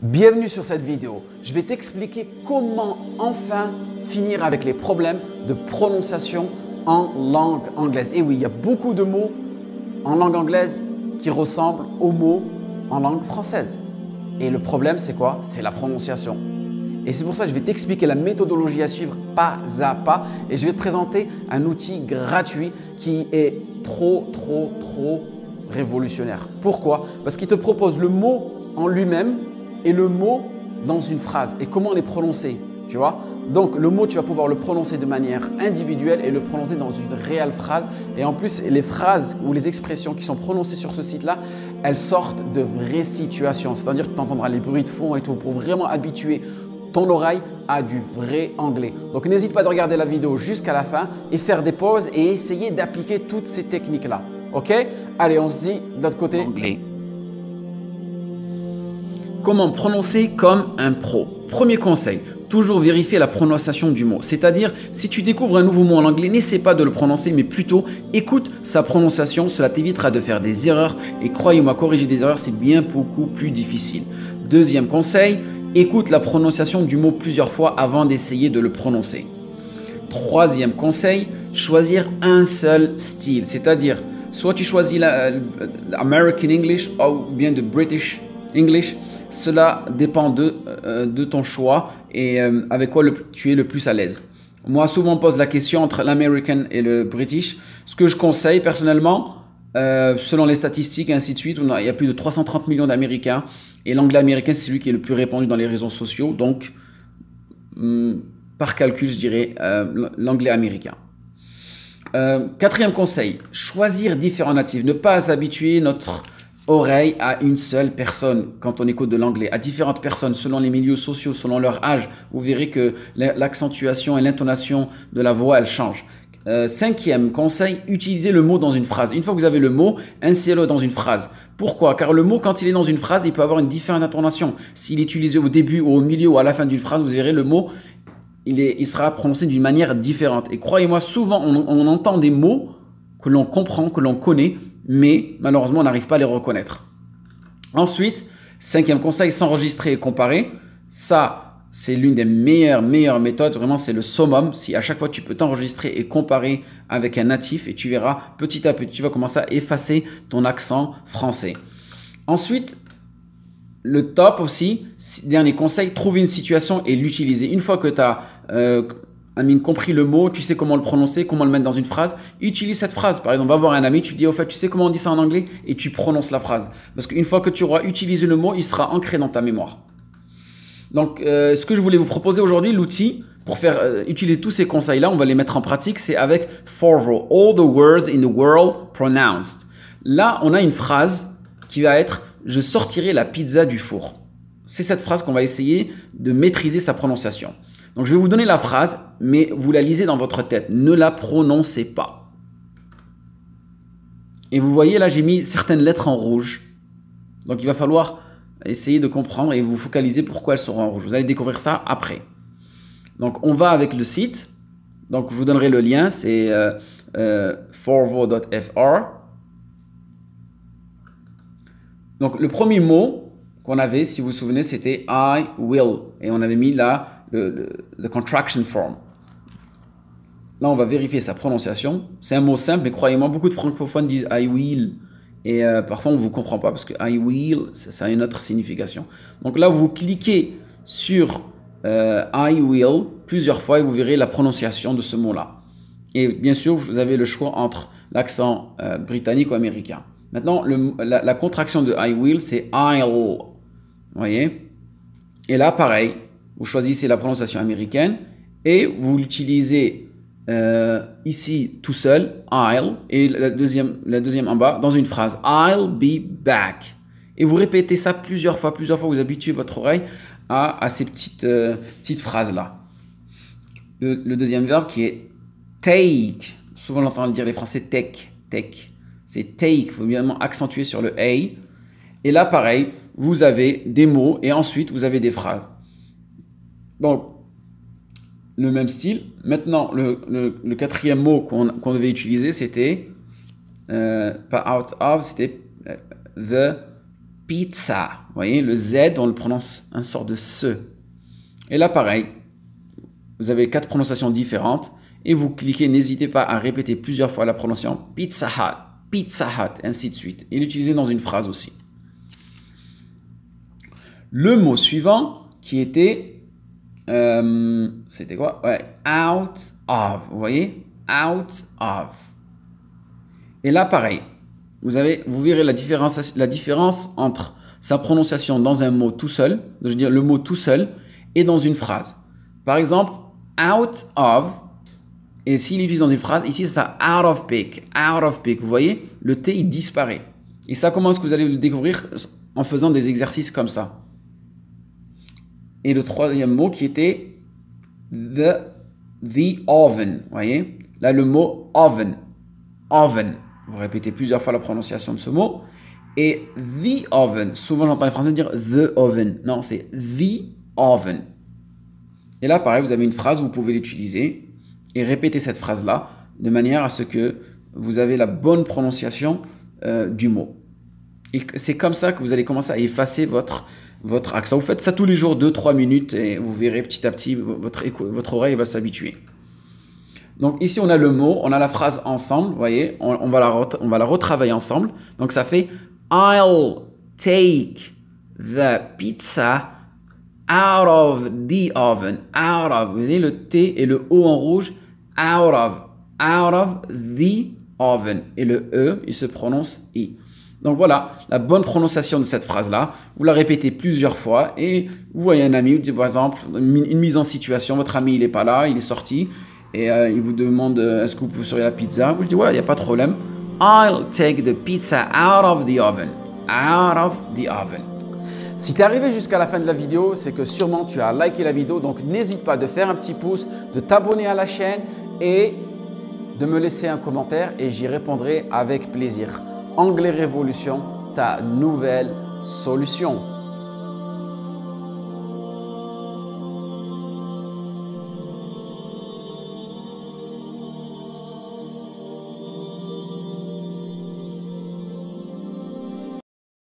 Bienvenue sur cette vidéo. Je vais t'expliquer comment enfin finir avec les problèmes de prononciation en langue anglaise. Et oui, il y a beaucoup de mots en langue anglaise qui ressemblent aux mots en langue française. Et le problème, c'est quoi? C'est la prononciation. Et c'est pour ça que je vais t'expliquer la méthodologie à suivre pas à pas. Et je vais te présenter un outil gratuit qui est trop révolutionnaire. Pourquoi? Parce qu'il te propose le mot en lui-même et le mot dans une phrase et comment les prononcer, tu vois. Donc le mot, tu vas pouvoir le prononcer de manière individuelle et le prononcer dans une réelle phrase. Et en plus, les phrases ou les expressions qui sont prononcées sur ce site-là, elles sortent de vraies situations. C'est-à-dire que tu entendras les bruits de fond et tout pour vraiment habituer ton oreille à du vrai anglais. Donc n'hésite pas de regarder la vidéo jusqu'à la fin et faire des pauses et essayer d'appliquer toutes ces techniques-là. Ok? Allez, on se dit de l'autre côté. Anglais. Comment prononcer comme un pro? Premier conseil, toujours vérifier la prononciation du mot. C'est-à-dire, si tu découvres un nouveau mot en anglais, n'essaie pas de le prononcer, mais plutôt écoute sa prononciation. Cela t'évitera de faire des erreurs. Et croyez-moi, corriger des erreurs, c'est bien beaucoup plus difficile. Deuxième conseil, écoute la prononciation du mot plusieurs fois avant d'essayer de le prononcer. Troisième conseil, choisir un seul style. C'est-à-dire, soit tu choisis l'American English ou bien le British English. Cela dépend de ton choix et avec quoi tu es le plus à l'aise. Moi, souvent, on pose la question entre l'American et le British. Ce que je conseille personnellement, selon les statistiques et ainsi de suite, il y a plus de 330 millions d'Américains et l'anglais américain, c'est celui qui est le plus répandu dans les réseaux sociaux. Donc, par calcul, je dirais l'anglais américain. Quatrième conseil, choisir différents natifs. Ne pas s'habituer notre oreille à une seule personne quand on écoute de l'anglais, à différentes personnes selon les milieux sociaux, selon leur âge. Vous verrez que l'accentuation et l'intonation de la voix, elle change. Cinquième conseil, utilisez le mot dans une phrase. Une fois que vous avez le mot, insérez-le dans une phrase. Pourquoi? Car le mot, quand il est dans une phrase, il peut avoir une différente intonation. S'il est utilisé au début, au milieu ou à la fin d'une phrase, vous verrez le mot, il sera prononcé d'une manière différente. Et croyez-moi, souvent, on entend des mots que l'on comprend, que l'on connaît, mais malheureusement, on n'arrive pas à les reconnaître. Ensuite, cinquième conseil, s'enregistrer et comparer. Ça, c'est l'une des meilleures méthodes. Vraiment, c'est le summum. Si à chaque fois, tu peux t'enregistrer et comparer avec un natif et tu verras, petit à petit, tu vas commencer à effacer ton accent français. Ensuite, le top aussi, dernier conseil, trouver une situation et l'utiliser. Une fois que tu as compris le mot, tu sais comment le prononcer, comment le mettre dans une phrase, utilise cette phrase. Par exemple, va voir un ami, tu dis au fait, tu sais comment on dit ça en anglais et tu prononces la phrase. Parce qu'une fois que tu auras utilisé le mot, il sera ancré dans ta mémoire. Donc, ce que je voulais vous proposer aujourd'hui, l'outil pour faire utiliser tous ces conseils-là, on va les mettre en pratique, c'est avec Forvo, all the words in the world pronounced. Là, on a une phrase qui va être « Je sortirai la pizza du four ». C'est cette phrase qu'on va essayer de maîtriser sa prononciation. Donc, je vais vous donner la phrase, mais vous la lisez dans votre tête. Ne la prononcez pas. Et vous voyez, là, j'ai mis certaines lettres en rouge. Donc, il va falloir essayer de comprendre et vous focaliser pourquoi elles seront en rouge. Vous allez découvrir ça après. Donc, on va avec le site. Donc, je vous donnerai le lien. C'est forvo.fr. Donc, le premier mot qu'on avait, si vous vous souvenez, c'était I will. Et on avait mis là le contraction form. Là, on va vérifier sa prononciation. C'est un mot simple, mais croyez-moi, beaucoup de francophones disent I will. Et parfois, on ne vous comprend pas parce que I will, ça a une autre signification. Donc là, vous cliquez sur I will plusieurs fois et vous verrez la prononciation de ce mot-là. Et bien sûr, vous avez le choix entre l'accent britannique ou américain. Maintenant, la contraction de I will, c'est I'll. Vous voyez? Et là, pareil, vous choisissez la prononciation américaine et vous l'utilisez ici tout seul, I'll, et la deuxième en bas, dans une phrase, I'll be back. Et vous répétez ça plusieurs fois, vous habituez votre oreille à ces petites phrases-là. Le deuxième verbe qui est take. Souvent, on entend dire les Français take. C'est take, il faut évidemment accentuer sur le A. Et là, pareil, vous avez des mots et ensuite, vous avez des phrases. Donc, le même style. Maintenant, le quatrième mot qu'on devait utiliser, c'était, pas out of, c'était the pizza. Vous voyez, le Z, on le prononce un sort de se. Et là, pareil, vous avez 4 prononciations différentes et vous cliquez, n'hésitez pas à répéter plusieurs fois la prononciation Pizza Hut, ainsi de suite. Et l'utiliser dans une phrase aussi. Le mot suivant qui était, c'était quoi? Ouais, out of, vous voyez? Out of. Et là, pareil, vous verrez la différence entre sa prononciation dans un mot tout seul, je veux dire le mot tout seul, et dans une phrase. Par exemple, out of, et s'il l'utilise dans une phrase, ici c'est ça, out of pick, vous voyez, le T il disparaît. Et ça, comment est-ce que vous allez le découvrir? En faisant des exercices comme ça. Et le troisième mot qui était the oven, vous voyez, là le mot oven, vous répétez plusieurs fois la prononciation de ce mot. Et the oven, souvent j'entends les Français dire the oven, non c'est the oven. Et là pareil, vous avez une phrase, vous pouvez l'utiliser et répéter cette phrase-là de manière à ce que vous avez la bonne prononciation du mot. Et c'est comme ça que vous allez commencer à effacer votre accent. Vous faites ça tous les jours, 2-3 minutes, et vous verrez petit à petit, votre oreille va s'habituer. Donc ici, on a le mot, on a la phrase ensemble, vous voyez, on va la retravailler ensemble. Donc ça fait « I'll take the pizza out of the oven ». Out of, vous voyez le T et le O en rouge, out of the oven. Et le E, il se prononce I. Donc voilà, la bonne prononciation de cette phrase-là. Vous la répétez plusieurs fois et vous voyez un ami, par exemple, une mise en situation, votre ami, il n'est pas là, il est sorti et il vous demande est-ce que vous pouvez servir la pizza? Vous lui dites ouais, il n'y a pas de problème. I'll take the pizza out of the oven. Out of the oven. Si tu es arrivé jusqu'à la fin de la vidéo, c'est que sûrement tu as liké la vidéo. Donc n'hésite pas de faire un petit pouce, de t'abonner à la chaîne et de me laisser un commentaire et j'y répondrai avec plaisir. Anglais Révolution, ta nouvelle solution.